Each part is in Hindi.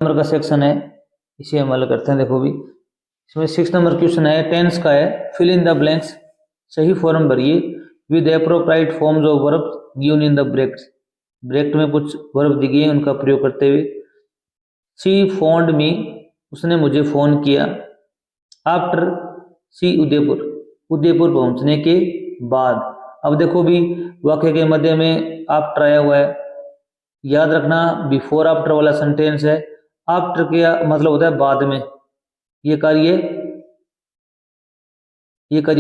नंबर का सेक्शन है, इसे हम हल करते हैं। देखो भी इसमें 6 नंबर क्वेश्चन है, टेंस का है। फिल इन द ब्लैंक्स, सही फॉर्म भरिए with appropriate forms of verb given in the brackets. Bracket में कुछ वर्ब दिए गए हैं, उनका प्रयोग करते हुए। शी फोन्ड मी, उसने मुझे फोन किया। आफ्टर सी उदयपुर, उदयपुर पहुंचने के बाद। अब देखो भी वाक्य के मध्य में आफ्टर आया हुआ है, याद रखना बिफोर आफ्टर वाला सेंटेंस है। आफ्टर का मतलब होता है बाद में। ये कार्य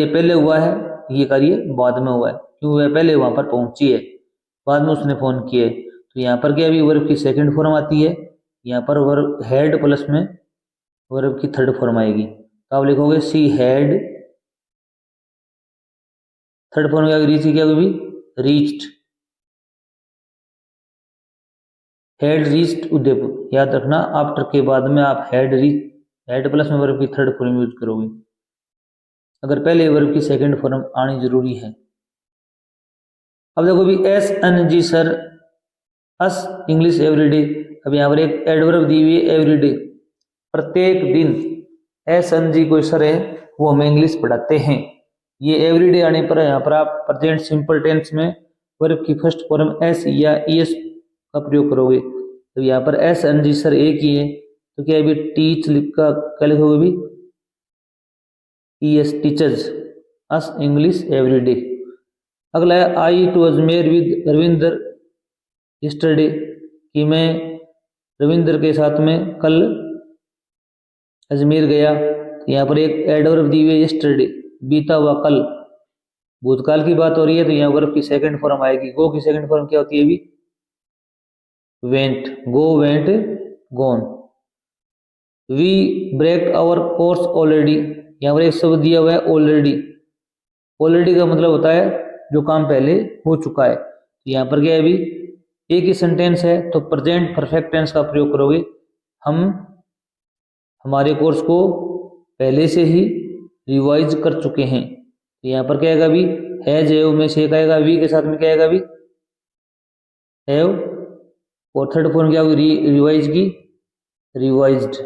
पहले हुआ है, ये कार्य बाद में हुआ है, क्यों वह पहले वहां पर पहुंची है, बाद में उसने फोन किया है। तो यहाँ पर क्या अभी वर्ब की सेकंड फॉर्म आती है, यहाँ पर वर्ब हैड प्लस में वर्ब की थर्ड फॉर्म आएगी। तो आप लिखोगे सी हैड, थर्ड फॉर्म क्या रीच की, क्या होगी रीच्ड, हैड रीच्ड उदयपुर। याद रखना आफ्टर के बाद में आप हैड प्लस में वर्ब की थर्ड फॉर्म यूज करोगे, अगर पहले वर्ब की सेकंड फॉर्म आनी जरूरी है। अब देखो भी एस एन जी सर, अस इंग्लिश एवरीडे। अब यहाँ पर एक एडवर्ब दी हुई है एवरीडे, प्रत्येक दिन। एस एन जी कोई सर है, वो हमें इंग्लिश पढ़ाते हैं। ये एवरीडे आने पर यहाँ पर आप प्रेजेंट सिंपल टेंस में वर्ब की फर्स्ट फॉर्म एस या ईएस का प्रयोग करोगे। तो यहाँ पर एस एन जी सर एक ही है, तो क्या अभी टीच लिख का क्या लिखोगे भी is teachers, us English everyday. अगला है I to Ajmer with Ravinder yesterday, कि मैं रविंदर के साथ में कल अजमेर गया। यहाँ पर एक एडवर्ब दी हुई है यस्टरडे, बीता हुआ कल, भूतकाल की बात हो रही है। तो यहाँ वर्ब की सेकंड फॉर्म आएगी। गो की सेकंड फॉर्म क्या होती है अभी went, go went gone. We break our course already, यहाँ पर एक शब्द दिया हुआ है ऑलरेडी। ऑलरेडी का मतलब होता है जो काम पहले हो चुका है। तो यहाँ पर क्या है अभी एक ही सेंटेंस है, तो प्रेजेंट परफेक्ट टेंस का प्रयोग करोगे। हम हमारे कोर्स को पहले से ही रिवाइज कर चुके हैं। तो यहाँ पर क्या आएगा अभी हैज हैव में से आएगा, वी के साथ में क्या आएगा अभी हैव, और थर्ड फॉर्म क्या होगी रिवाइज की रिवाइज्ड,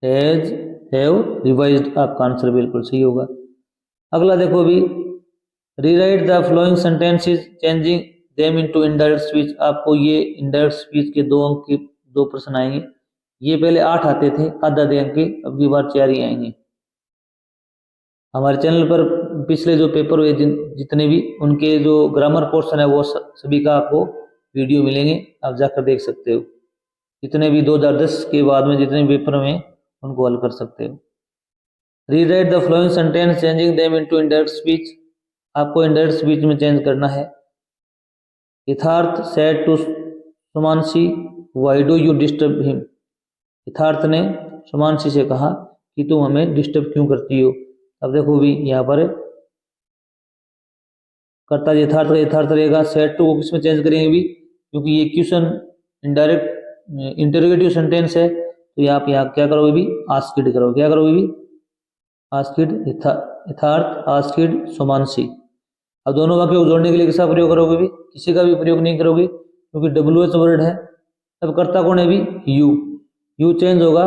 हैज हैव रिवाइज्ड। आपका आंसर बिल्कुल सही होगा। अगला देखो अभी rewrite the flowing sentences changing them into indirect speech. आपको ये इनडायरेक्ट स्पीच के 2 अंक के 2 प्रश्न आएंगे। ये पहले 8 आते थे, आधा दे अंक के, अब की बार 4 ही आएंगे। हमारे चैनल पर पिछले जो पेपर हुए जितने भी, उनके जो ग्रामर पोर्शन है वो सभी का आपको वीडियो मिलेंगे, आप जाकर देख सकते हो। जितने भी 2010 के बाद में जितने भी पेपर में, उनको हल कर सकते हो। Rewrite the following sentence changing them into indirect speech, आपको इनडायरेक्ट स्पीच में चेंज करना है। Yatharth said to Sumanasi why do you disturb him, Yatharth ने सुमानसी से कहा कि तुम हमें डिस्टर्ब क्यों करती हो। अब देखो भी यहाँ पर कर्ता यथार्थ का यथार्थ रहेगा। सेड टू को किसमें चेंज करेंगे भी, क्योंकि ये क्वेश्चन इनडायरेक्ट इंटरोगेटिव सेंटेंस है, तो आप यहाँ क्या करोगे भी आस्क्ड करोगे। क्या करोगे भी आस्क्ड यथार्थ, आस्क्ड सुमानसी। अब दोनों वाक्य को जोड़ने के लिए किसका प्रयोग करोगे भी, किसी का भी प्रयोग नहीं करोगे, क्योंकि WH वर्ड है। अब कर्ता कौन है भी यू, यू चेंज होगा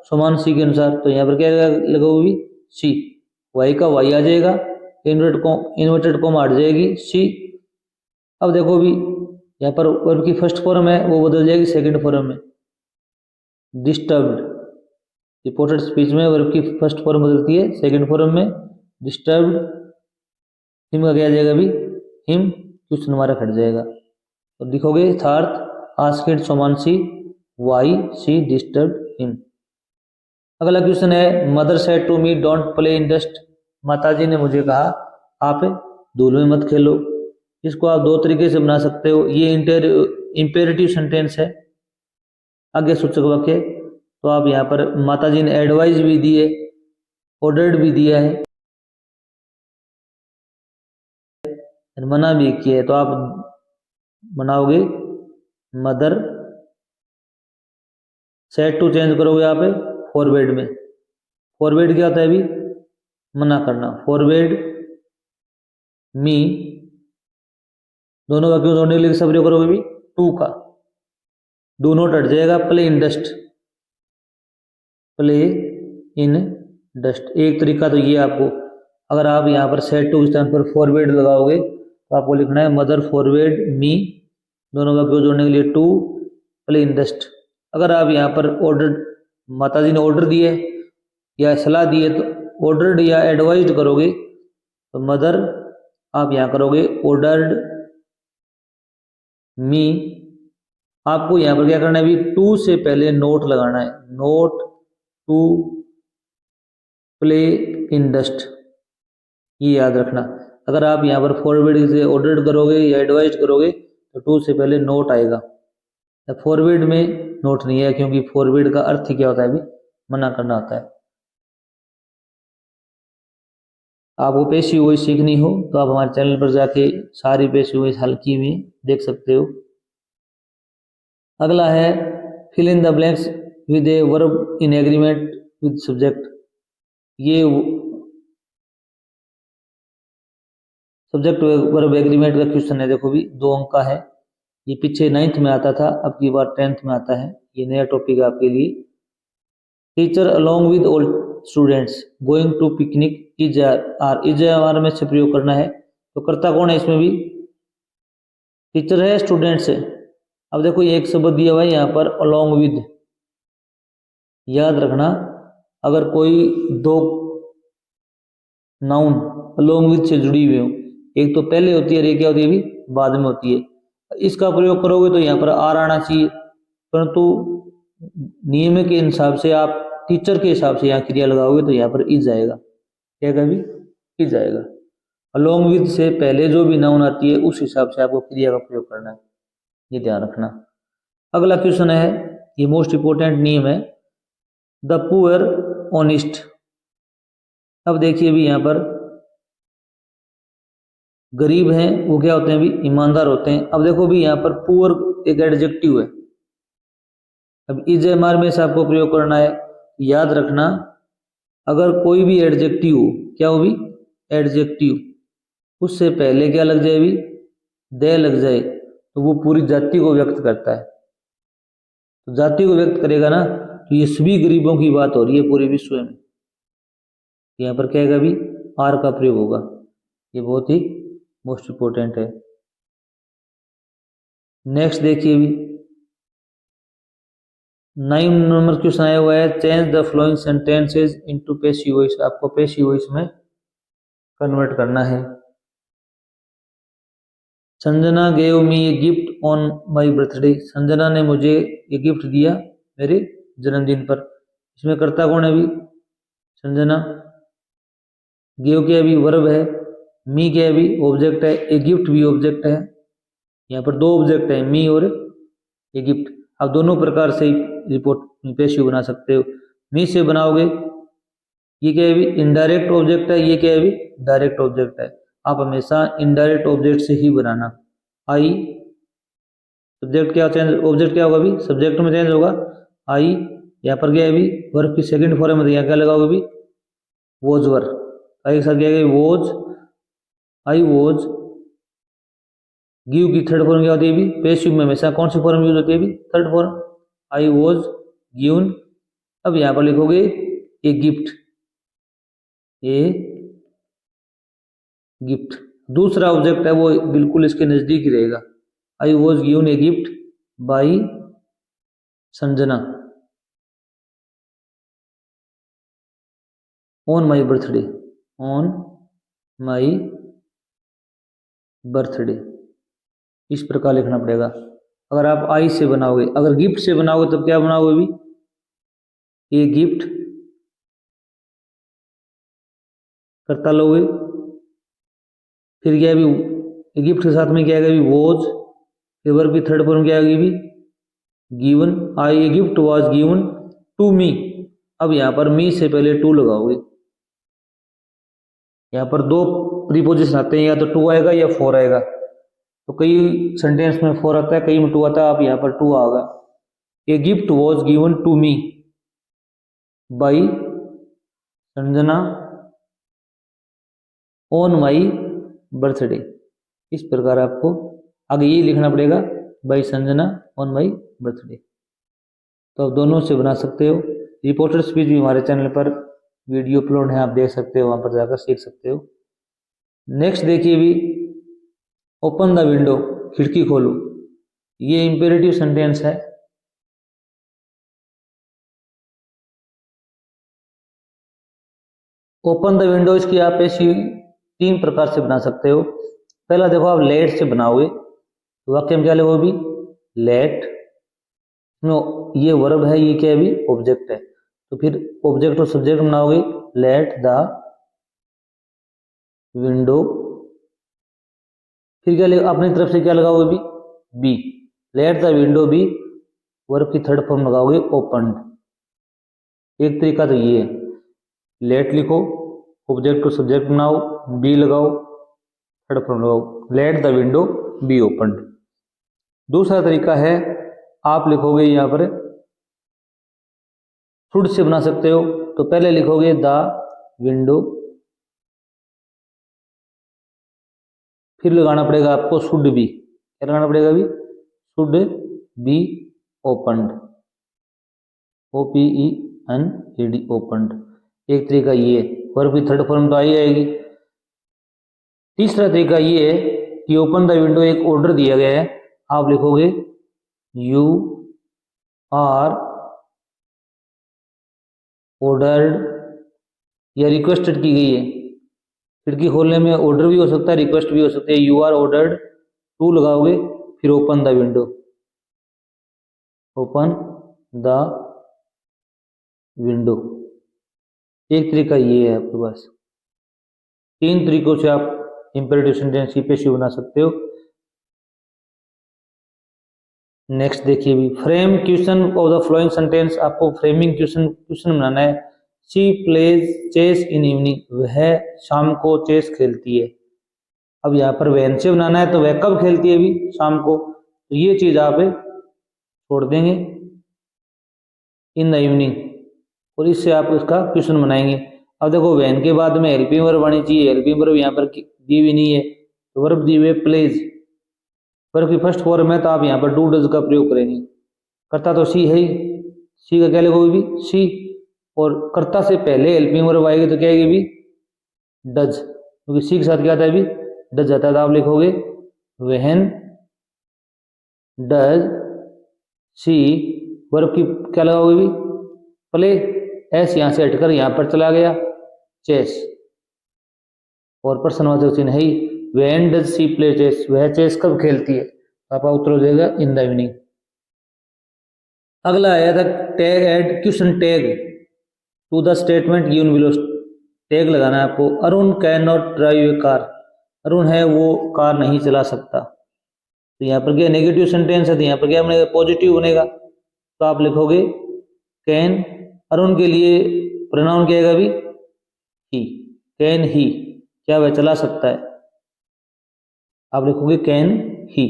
सुमानसी के अनुसार। तो यहाँ पर क्या लगाओगे भी सी, वाई का वाई आ जाएगा, इन्वर्टेड कॉमा हट जाएगी सी। अब देखो भी यहाँ पर वर्ब की फर्स्ट फॉर्म है वो बदल जाएगी सेकंड फॉर्म में, डिस्टर्ब्ड। रिपोर्टेड स्पीच में वर्ब की फर्स्ट फॉर्म बदलती है सेकंड फॉर्म में डिस्टर्ब्ड। हिम का क्या जाएगा भी हिम, क्वेश्चन हमारा हट जाएगा। तो लिखोगे Yatharth asked Sumanasi why she disturbed him. अगला क्वेश्चन है mother said to me don't play in dust, माताजी ने मुझे कहा आप धूल में मत खेलो। इसको आप 2 तरीके से बना सकते हो। ये इंपेरेटिव सेंटेंस है, आगे सूचक वाक्य। तो आप यहाँ पर माताजी ने एडवाइस भी दी है, ऑर्डर्ड भी दिया है, मना भी किया है। तो आप बनाओगे मदर सेड टू चेंज करोगे आप फॉरवर्ड में। फॉरवर्ड क्या होता है अभी मना करना, फॉरवर्ड मी। दोनों वाक्यों जोड़ने के लिए सब प्रयोग करोगे भी टू का, डू नॉट हट जाएगा, play in dust, play in dust. एक तरीका तो ये आपको, अगर आप यहाँ पर सेट टू के स्थान पर फॉरवर्ड लगाओगे तो आपको लिखना है मदर फॉरवर्ड मी, दोनों वाक्यों को जोड़ने के लिए टू प्ले इन डस्ट। अगर आप यहाँ पर ऑर्डर, माता जी ने ऑर्डर दिए या सलाह दी है तो ऑर्डर्ड या एडवाइज्ड करोगे, तो मदर आप यहाँ करोगे ऑर्डर्ड मी। आपको यहाँ पर क्या करना है, अभी टू से पहले नोट लगाना है, note to play in dust, ये याद रखना। अगर आप यहाँ पर फॉरवर्ड से ऑर्डर्ड करोगे या एडवाइज करोगे तो टू से पहले नोट आएगा। फॉरवर्ड में नोट नहीं है, क्योंकि फॉरवर्ड का अर्थ क्या होता है, अभी मना करना होता है। आपको पेशी वॉइस सीखनी हो तो आप हमारे चैनल पर जाके सारी पेशी वॉइस हल की हुई देख सकते हो। अगला है fill in the blanks with a verb in agreement with subject. ये सब्जेक्ट वर्ब एग्रीमेंट का क्वेश्चन है, देखो भी 2 अंक का है। ये पीछे 9th में आता था, अब की बार 10th में आता है। ये नया टॉपिक है आपके लिए। Teacher along with all students going to picnic is are, is are में से प्रयोग करना है। तो कर्ता कौन है इसमें भी, टीचर है, स्टूडेंट्स है। अब देखो ये एक शब्द दिया हुआ है यहाँ पर अलोंग विद, याद रखना अगर कोई 2 नाउन अलोंग विद से जुड़ी हुई हो, एक तो पहले होती है और एक क्या होती है, अभी बाद में होती है, इसका प्रयोग करोगे तो यहाँ पर आर आना चाहिए, परंतु नियम के हिसाब से आप टीचर के हिसाब से यहाँ क्रिया लगाओगे तो यहाँ पर इज आएगा, क्या कभी इज आएगा। अलोंग विद से पहले जो भी नाउन आती है उस हिसाब से आपको क्रिया का प्रयोग करना है, ये ध्यान रखना। अगला क्वेश्चन है, ये मोस्ट इंपोर्टेंट नियम है, द पुअर ऑनेस्ट। अब देखिए भी यहाँ पर गरीब हैं वो क्या होते हैं, अभी ईमानदार होते हैं। अब देखो भी यहाँ पर पुअर एक एडजेक्टिव है, अब इज एम आर में से आपको प्रयोग करना है। याद रखना अगर कोई भी एडजेक्टिव हो, क्या हो भी एडजेक्टिव, उससे पहले क्या लग जाए, भी दे लग जाए, तो वो पूरी जाति को व्यक्त करता है। तो जाति को व्यक्त करेगा ना, तो ये सभी गरीबों की बात हो रही है पूरे विश्व में, यहाँ पर क्या है, अभी आर का प्रयोग होगा। ये बहुत ही मोस्ट इंपोर्टेंट है। नेक्स्ट देखिए भी 9 नंबर क्वेश्चन आया हुआ है, change the flowing sentences into passive voice. आपको पैसिव वॉइस में कन्वर्ट करना है। Sanjana gave me a gift on my birthday. Sanjana ने मुझे ये गिफ्ट दिया मेरे जन्मदिन पर। इसमें कर्ता कौन है, अभी संजना। गेव क्या अभी वर्ब है, मी क्या अभी ऑब्जेक्ट है, ए गिफ्ट भी ऑब्जेक्ट है। यहाँ पर 2 ऑब्जेक्ट है, मी और ए गिफ्ट। आप दोनों प्रकार से रिपोर्ट पैसिव बना सकते हो। मी से बनाओगे, ये क्या है भी इनडायरेक्ट ऑब्जेक्ट है, ये क्या है भी डायरेक्ट ऑब्जेक्ट है। आप हमेशा इनडायरेक्ट ऑब्जेक्ट से ही बनाना। आई सब्जेक्ट क्या चेंज, ऑब्जेक्ट क्या होगा, भी सब्जेक्ट में चेंज होगा आई। यहाँ पर क्या है भी वर्ब की सेकंड फॉर्म में, यहाँ क्या लगाओगे भी वॉज वर। आई के साथ क्या है वॉज, आई वॉज। गिव की थर्ड फॉर्म क्या होती है, भी पैसिव में हमेशा कौन सी फॉर्म यूज होती है, भी third form, I was given. अब यहाँ पर लिखोगे ए गिफ्ट, ए गिफ्ट। दूसरा ऑब्जेक्ट है वो बिल्कुल इसके नजदीक ही रहेगा। I was given a gift by Sanjana on my birthday, on my birthday. इस प्रकार लिखना पड़ेगा। अगर आप आई से बनाओगे, अगर गिफ्ट से बनाओगे तब क्या बनाओगे, भी ए गिफ्ट करता लोगे, फिर क्या भी गिफ्ट के साथ में क्या आएगा, भी वॉज, फिर वर्ब की थर्ड फॉर्म क्या आएगी, be given. I a gift was given to me. अब यहाँ पर मी से पहले टू लगाओगे। यहाँ पर 2 प्रीपोजिशन आते हैं, या तो टू आएगा या 4 आएगा। तो कई सेंटेंस में 4 आता है, कई में 2 आता है। आप यहाँ पर 2 आएगा। A gift was given to me by Sanjana on my birthday. इस प्रकार आपको आगे ये लिखना पड़ेगा, by Sanjana on my birthday. तो आप दोनों से बना सकते हो। रिपोर्टेड स्पीच भी हमारे चैनल पर वीडियो अपलोड है, आप देख सकते हो, वहाँ पर जाकर सीख सकते हो। नेक्स्ट देखिए भी, ओपन द विंडो, खिड़की खोलो, ये इंपेरेटिव सेंटेंस है। ओपन द विंडो इसकी आप ऐसी 3 प्रकार से बना सकते हो। पहला देखो, आप लेट से बनाओगे तो वाक्य में क्या लिखोगे भी, लेट, नो ये वर्ब है, ये क्या है भी, ऑब्जेक्ट है, तो फिर ऑब्जेक्ट और सब्जेक्ट बनाओगे, लेट द विंडो, फिर क्या अपनी तरफ से क्या लगाओगे भी, be, let the window be, verb की थर्ड फॉर्म लगाओगे ओपन्ड। एक तरीका तो ये है, लेट लिखो, ऑब्जेक्ट को सब्जेक्ट बनाओ, बी लगाओ, थर्ड फॉर्म लगाओ, let the window be opened. दूसरा तरीका है, आप लिखोगे यहाँ पर शुड से बना सकते हो, तो पहले लिखोगे द विंडो, फिर लगाना पड़ेगा आपको शुड बी, क्या लगाना पड़ेगा भी, should be opened, OPENED opened. एक तरीका ये, वर्ब की थर्ड फॉर्म तो आई आएगी। तीसरा तरीका ये है कि ओपन द विंडो एक ऑर्डर दिया गया है, आप लिखोगे यू आर ऑर्डर्ड, या रिक्वेस्टेड की गई है। खिड़की खोलने में ऑर्डर भी हो सकता है, रिक्वेस्ट भी हो सकती है। यू आर ऑर्डर्ड टू लगाओगे, फिर open the window, open the window. एक तरीका ये है आपके पास। 3 तरीकों से आप इंपेरेटिव सेंटेंस की पेशी बना सकते हो। नेक्स्ट देखिए भी, frame question of the following sentence, आपको फ्रेमिंग क्वेश्चन बनाना है। She plays chess in evening, वह शाम को चेस खेलती है। अब यहाँ पर वैन से बनाना है, तो वह कब खेलती है भी, शाम को, तो ये चीज आप छोड़ देंगे, इन द इवनिंग, और इससे आप उसका क्वेश्चन बनाएंगे। अब देखो, वैन के बाद में हेल्पिंग वर्ब आनी चाहिए, हेल्पिंग वर्ब यहाँ पर दी हुई नहीं है, तो वर्ब दी हुई प्लेज, वर्ब की फर्स्ट फॉर्म है, तो आप यहाँ पर डू डज का प्रयोग करेंगे। कर्ता तो सी है ही, सी का क्या लिखोगे भी, सी, और कर्ता से पहले हेल्पिंग वर्ब आएगी तो क्या आएगी भी, डज, क्योंकि सी के साथ क्या आता है भी, डज आता है, तो आप लिखोगे व्हेन डज सी, वर्ब की क्या लगाओगे भी, प्ले, एस यहाँ से हटकर यहाँ पर चला गया, चेस, और प्रश्नवाचक चिन्ह है ही, when does she play chess, वह चेस कब खेलती है, आपका उत्तर हो जाएगा इन द इवनिंग। अगला आया था tag, add question tag to the statement given below, tag लगाना है आपको। Arun can not drive a car, Arun है वो कार नहीं चला सकता, तो यहाँ पर क्या नेगेटिव सेंटेंस है, तो यहाँ पर क्या बनेगा, पॉजिटिव बनेगा, तो आप लिखोगे कैन, अरुण के लिए प्रोनाउन क्या आएगा भी, ही, कैन ही, क्या वह चला सकता है, आप लिखोगे कैन ही।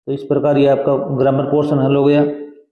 तो इस प्रकार ये आपका ग्रामर पोर्शन हल हो गया।